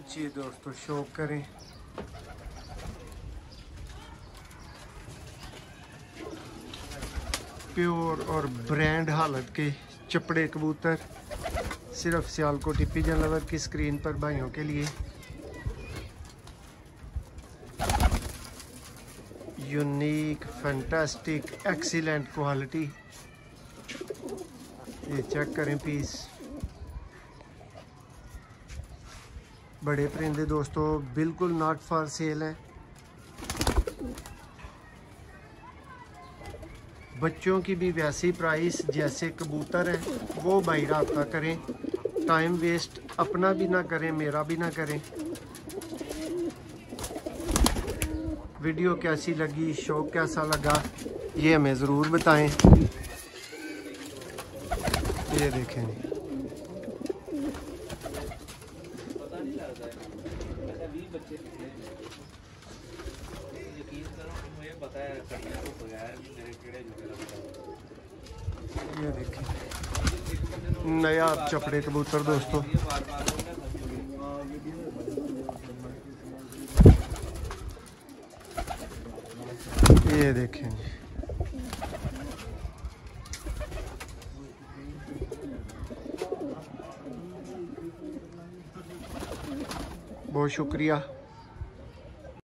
खींचिए दोस्तों, शौक करें। प्योर और ब्रांड हालत के चपड़े कबूतर सिर्फ सियालकोट पिजन लवर की स्क्रीन पर भाइयों के लिए। Unique, fantastic, excellent quality. ये चेक करें पीस। बड़े परिंदे दोस्तों बिल्कुल नॉट फॉर सेल हैं। बच्चों की भी वैसी प्राइस जैसे कबूतर हैं वो भाई राब्ता करें। टाइम वेस्ट अपना भी ना करें, मेरा भी ना करें। वीडियो कैसी लगी, शो कैसा लगा, ये हमें ज़रूर बताएं। ये देखें, ये देखें नया चपड़े कबूतर दोस्तों। ये देखें, बहुत शुक्रिया।